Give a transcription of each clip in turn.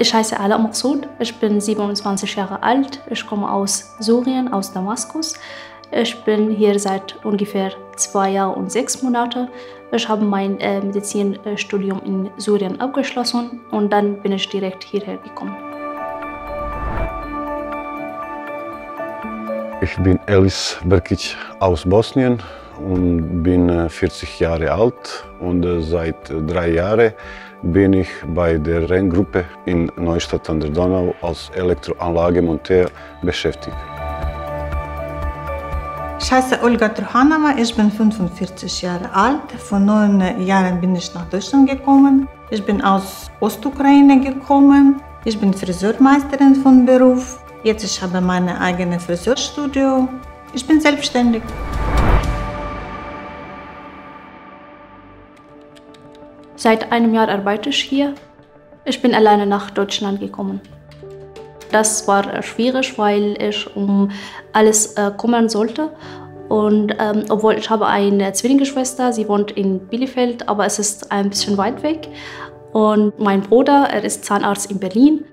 Ich heiße Ala Maqsoud, ich bin 27 Jahre alt, ich komme aus Syrien, aus Damaskus. Ich bin hier seit ungefähr 2 Jahren und 6 Monaten. Ich habe mein Medizinstudium in Syrien abgeschlossen und dann bin ich direkt hierher gekommen. Ich bin Elis Brkić aus Bosnien und bin 40 Jahre alt und seit 3 Jahren bin ich bei der Renngruppe in Neustadt an der Donau als Elektroanlagemonteur beschäftigt. Ich heiße Olga Truhanova, ich bin 45 Jahre alt. Vor 9 Jahren bin ich nach Deutschland gekommen. Ich bin aus Ostukraine gekommen. Ich bin Friseurmeisterin von Beruf. Jetzt habe ich mein eigenes Friseurstudio. Ich bin selbstständig. Seit einem Jahr arbeite ich hier. Ich bin alleine nach Deutschland gekommen. Das war schwierig, weil ich um alles kümmern sollte. Und obwohl ich habe eine Zwillingsschwester, sie wohnt in Bielefeld, aber es ist ein bisschen weit weg. Und mein Bruder, er ist Zahnarzt in Berlin.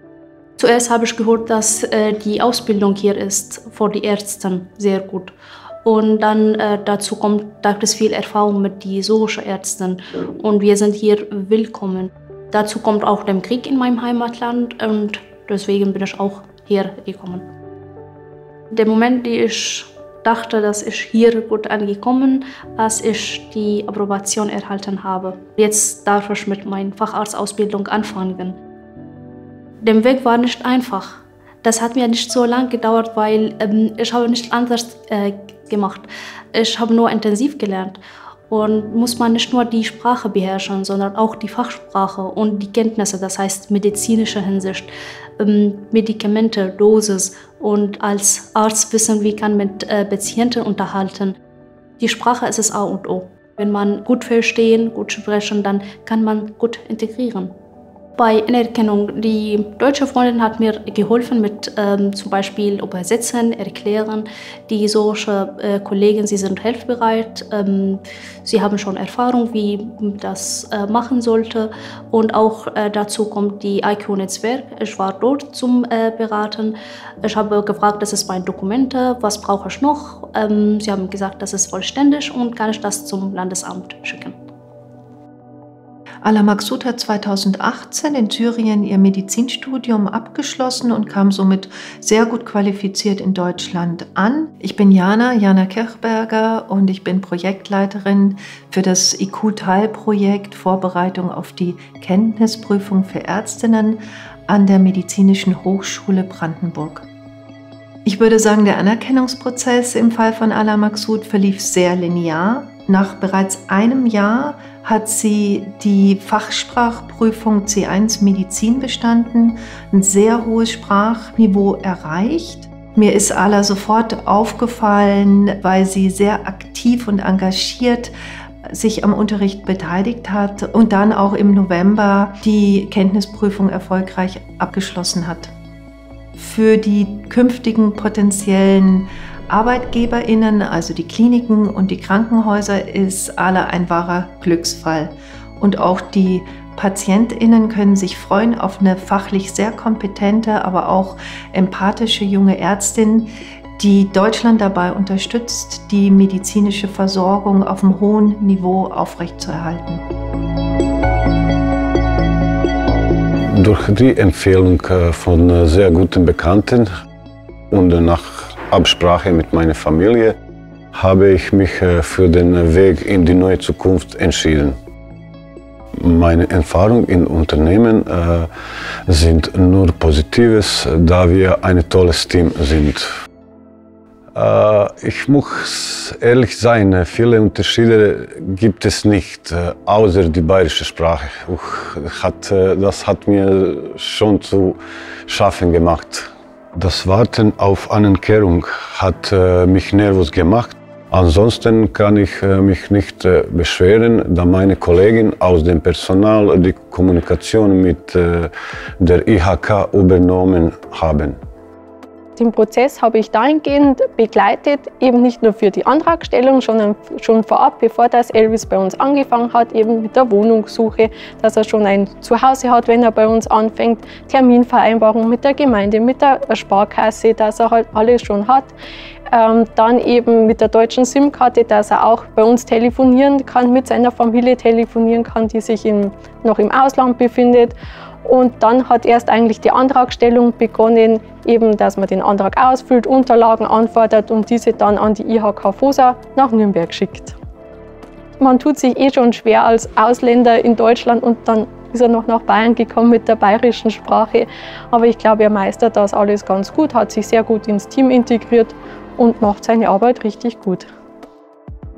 Zuerst habe ich gehört, dass die Ausbildung hier ist für die Ärzte sehr gut. Und dann dazu kommt, da gibt es viel Erfahrung mit den syrischen Ärzten und wir sind hier willkommen. Dazu kommt auch der Krieg in meinem Heimatland und deswegen bin ich auch hier gekommen. Der Moment, den ich dachte, dass ich hier gut angekommen, als ich die Approbation erhalten habe. Jetzt darf ich mit meiner Facharztausbildung anfangen. Der Weg war nicht einfach. Das hat mir nicht so lange gedauert, weil ich habe nicht anders gemacht. Ich habe nur intensiv gelernt. Und muss man nicht nur die Sprache beherrschen, sondern auch die Fachsprache und die Kenntnisse, das heißt medizinische Hinsicht, Medikamente, Dosis und als Arzt wissen, wie kann man mit Patienten unterhalten. Die Sprache ist das A und O. Wenn man gut verstehen, gut sprechen, dann kann man gut integrieren. Bei Anerkennung, die deutsche Freundin hat mir geholfen mit zum Beispiel Übersetzen, Erklären. Die syrische Kollegen, sie sind hilfsbereit. Sie haben schon Erfahrung, wie das machen sollte. Und auch dazu kommt die IQ-Netzwerk. Ich war dort zum Beraten. Ich habe gefragt, das ist meine Dokumente, was brauche ich noch? Sie haben gesagt, das ist vollständig und kann ich das zum Landesamt schicken. Ala Maqsoud hat 2018 in Syrien ihr Medizinstudium abgeschlossen und kam somit sehr gut qualifiziert in Deutschland an. Ich bin Jana Kirchberger und ich bin Projektleiterin für das IQ-Teilprojekt Vorbereitung auf die Kenntnisprüfung für Ärztinnen an der Medizinischen Hochschule Brandenburg. Ich würde sagen, der Anerkennungsprozess im Fall von Ala Maqsoud verlief sehr linear. Nach bereits einem Jahr hat sie die Fachsprachprüfung C1 Medizin bestanden, ein sehr hohes Sprachniveau erreicht. Mir ist Ala sofort aufgefallen, weil sie sehr aktiv und engagiert sich am Unterricht beteiligt hat und dann auch im November die Kenntnisprüfung erfolgreich abgeschlossen hat. Für die künftigen potenziellen ArbeitgeberInnen, also die Kliniken und die Krankenhäuser, ist Ala ein wahrer Glücksfall. Und auch die PatientInnen können sich freuen auf eine fachlich sehr kompetente, aber auch empathische junge Ärztin, die Deutschland dabei unterstützt, die medizinische Versorgung auf einem hohen Niveau aufrechtzuerhalten. Durch die Empfehlung von sehr guten Bekannten und nach Absprache mit meiner Familie habe ich mich für den Weg in die neue Zukunft entschieden. Meine Erfahrungen in Unternehmen sind nur Positives, da wir ein tolles Team sind. Ich muss ehrlich sein, viele Unterschiede gibt es nicht, außer die bayerische Sprache. Das hat mir schon zu schaffen gemacht. Das Warten auf Anerkennung hat mich nervös gemacht. Ansonsten kann ich mich nicht beschweren, da meine Kollegen aus dem Personal die Kommunikation mit der IHK übernommen haben. Den Prozess habe ich dahingehend begleitet, eben nicht nur für die Antragstellung, sondern schon vorab, bevor das Elvis bei uns angefangen hat, eben mit der Wohnungssuche, dass er schon ein Zuhause hat, wenn er bei uns anfängt, Terminvereinbarung mit der Gemeinde, mit der Sparkasse, dass er halt alles schon hat. Dann eben mit der deutschen SIM-Karte, dass er auch bei uns telefonieren kann, mit seiner Familie telefonieren kann, die sich noch im Ausland befindet. Und dann hat erst eigentlich die Antragstellung begonnen, eben, dass man den Antrag ausfüllt, Unterlagen anfordert und diese dann an die IHK Fosa nach Nürnberg schickt. Man tut sich eh schon schwer als Ausländer in Deutschland und dann ist er noch nach Bayern gekommen mit der bayerischen Sprache. Aber ich glaube, er meistert das alles ganz gut, hat sich sehr gut ins Team integriert und macht seine Arbeit richtig gut.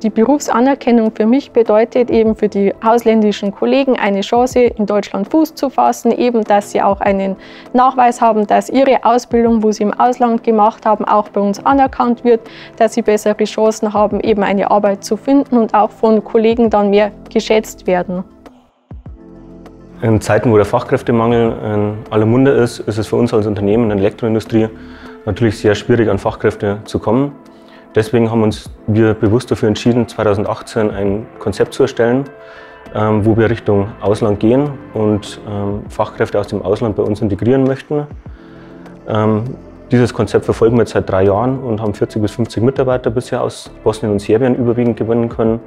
Die Berufsanerkennung für mich bedeutet eben für die ausländischen Kollegen eine Chance, in Deutschland Fuß zu fassen, eben, dass sie auch einen Nachweis haben, dass ihre Ausbildung, wo sie im Ausland gemacht haben, auch bei uns anerkannt wird, dass sie bessere Chancen haben, eben eine Arbeit zu finden und auch von Kollegen dann mehr geschätzt werden. In Zeiten, wo der Fachkräftemangel in aller Munde ist, ist es für uns als Unternehmen in der Elektroindustrie natürlich sehr schwierig, an Fachkräfte zu kommen. Deswegen haben wir bewusst dafür entschieden, 2018 ein Konzept zu erstellen, wo wir Richtung Ausland gehen und Fachkräfte aus dem Ausland bei uns integrieren möchten. Dieses Konzept verfolgen wir jetzt seit 3 Jahren und haben 40 bis 50 Mitarbeiter bisher aus Bosnien und Serbien überwiegend gewinnen können.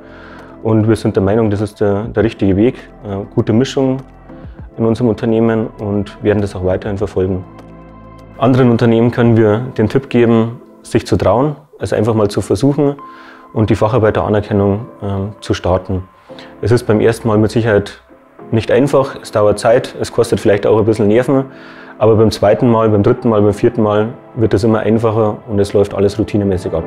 Und wir sind der Meinung, das ist der richtige Weg, gute Mischung in unserem Unternehmen und werden das auch weiterhin verfolgen. Anderen Unternehmen können wir den Tipp geben, sich zu trauen, es einfach mal zu versuchen und die Facharbeiteranerkennung zu starten. Es ist beim ersten Mal mit Sicherheit nicht einfach, es dauert Zeit, es kostet vielleicht auch ein bisschen Nerven, aber beim zweiten Mal, beim dritten Mal, beim vierten Mal wird es immer einfacher und es läuft alles routinemäßig ab.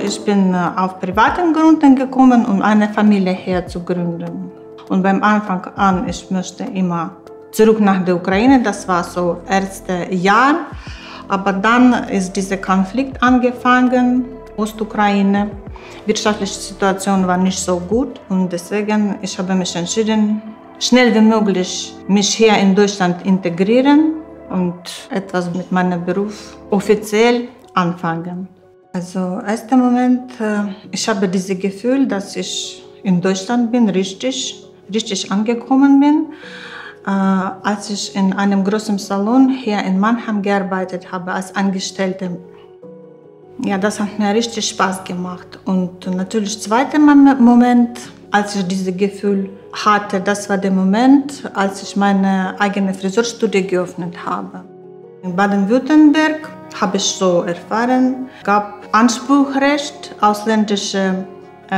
Ich bin auf privaten Gründen gekommen, um eine Familie hier zu gründen. Und beim Anfang an, ich möchte immer zurück nach der Ukraine, das war so das erste Jahr. Aber dann ist dieser Konflikt angefangen, Ostukraine. Die wirtschaftliche Situation war nicht so gut und deswegen habe ich mich entschieden, schnell wie möglich mich hier in Deutschland integrieren und etwas mit meinem Beruf offiziell anfangen. Also erster Moment, ich habe dieses Gefühl, dass ich in Deutschland bin, richtig angekommen bin. Als ich in einem großen Salon hier in Mannheim gearbeitet habe als Angestellte. Ja, das hat mir richtig Spaß gemacht. Und natürlich zweiter Moment, als ich dieses Gefühl hatte, das war der Moment, als ich meine eigene Friseurstudie geöffnet habe. In Baden-Württemberg habe ich so erfahren, gab Anspruchrecht, ausländische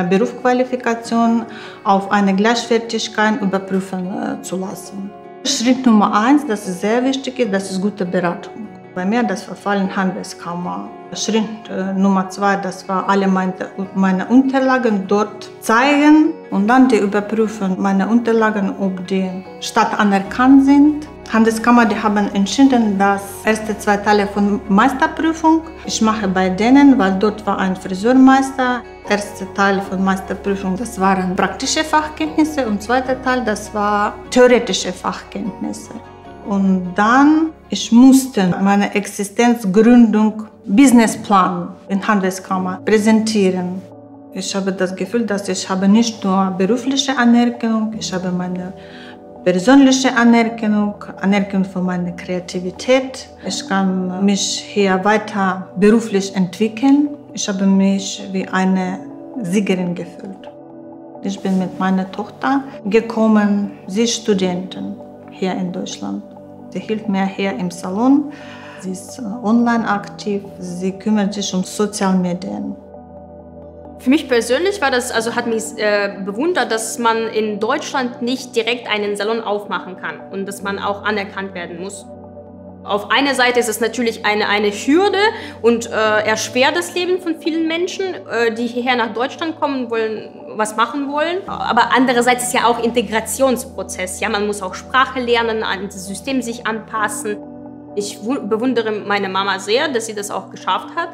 Berufsqualifikation auf eine Gleichwertigkeit überprüfen zu lassen. Schritt Nummer 1, das ist sehr wichtig, das ist gute Beratung. Bei mir das Verfallen Handelskammer. Schritt Nummer 2, das war alle meine Unterlagen dort zeigen und dann die überprüfen meine Unterlagen, ob die Stadt anerkannt sind. Handelskammer, die haben entschieden, dass erste 2 Teile von Meisterprüfung ich mache bei denen, weil dort war ein Friseurmeister. Erster Teil von Meisterprüfung, das waren praktische Fachkenntnisse und zweiter Teil, das war theoretische Fachkenntnisse. Und dann, ich musste meine Existenzgründung, Businessplan in Handelskammer präsentieren. Ich habe das Gefühl, dass ich habe nicht nur berufliche Anerkennung, ich habe meine persönliche Anerkennung von meiner Kreativität. Ich kann mich hier weiter beruflich entwickeln. Ich habe mich wie eine Siegerin gefühlt. Ich bin mit meiner Tochter gekommen, sie ist Studentin hier in Deutschland. Sie hilft mir hier im Salon. Sie ist online aktiv, sie kümmert sich um Sozialmedien. Für mich persönlich war das, hat mich bewundert, dass man in Deutschland nicht direkt einen Salon aufmachen kann und dass man auch anerkannt werden muss. Auf einer Seite ist es natürlich eine Hürde und erschwert das Leben von vielen Menschen, die hierher nach Deutschland kommen wollen, was machen wollen. Aber andererseits ist ja auch Integrationsprozess. Ja, man muss auch Sprache lernen, an das System sich anpassen. Ich bewundere meine Mama sehr, dass sie das auch geschafft hat.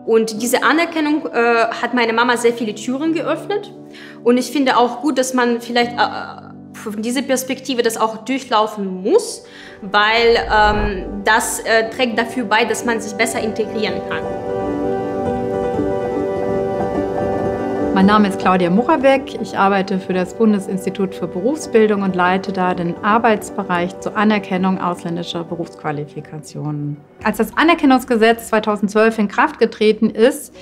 Und diese Anerkennung hat meine Mama sehr viele Türen geöffnet. Und ich finde auch gut, dass man vielleicht von dieser Perspektive das auch durchlaufen muss, weil das trägt dafür bei, dass man sich besser integrieren kann. Mein Name ist Claudia Muchabek. Ich arbeite für das Bundesinstitut für Berufsbildung und leite da den Arbeitsbereich zur Anerkennung ausländischer Berufsqualifikationen. Als das Anerkennungsgesetz 2012 in Kraft getreten ist,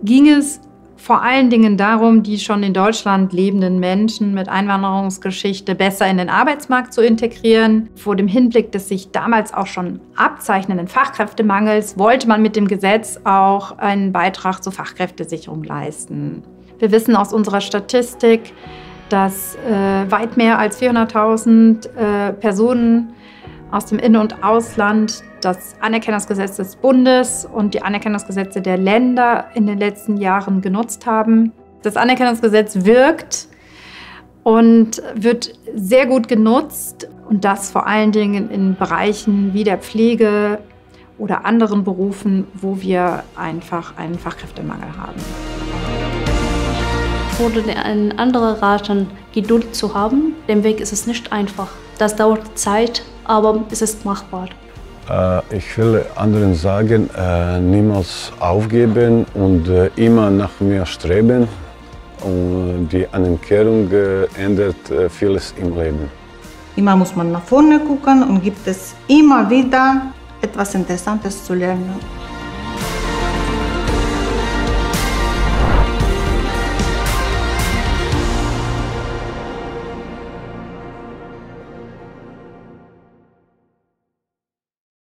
ging es vor allen Dingen darum, die schon in Deutschland lebenden Menschen mit Einwanderungsgeschichte besser in den Arbeitsmarkt zu integrieren. Vor dem Hinblick des sich damals auch schon abzeichnenden Fachkräftemangels wollte man mit dem Gesetz auch einen Beitrag zur Fachkräftesicherung leisten. Wir wissen aus unserer Statistik, dass weit mehr als 400.000 Personen aus dem In- und Ausland das Anerkennungsgesetz des Bundes und die Anerkennungsgesetze der Länder in den letzten Jahren genutzt haben. Das Anerkennungsgesetz wirkt und wird sehr gut genutzt und das vor allen Dingen in Bereichen wie der Pflege oder anderen Berufen, wo wir einfach einen Fachkräftemangel haben. Ich würde einen anderen raten, Geduld zu haben. Der Weg ist es nicht einfach. Das dauert Zeit, aber es ist machbar. Ich will anderen sagen, niemals aufgeben und immer nach mir streben. Und die Anerkennung ändert vieles im Leben. Immer muss man nach vorne gucken und gibt es immer wieder etwas Interessantes zu lernen.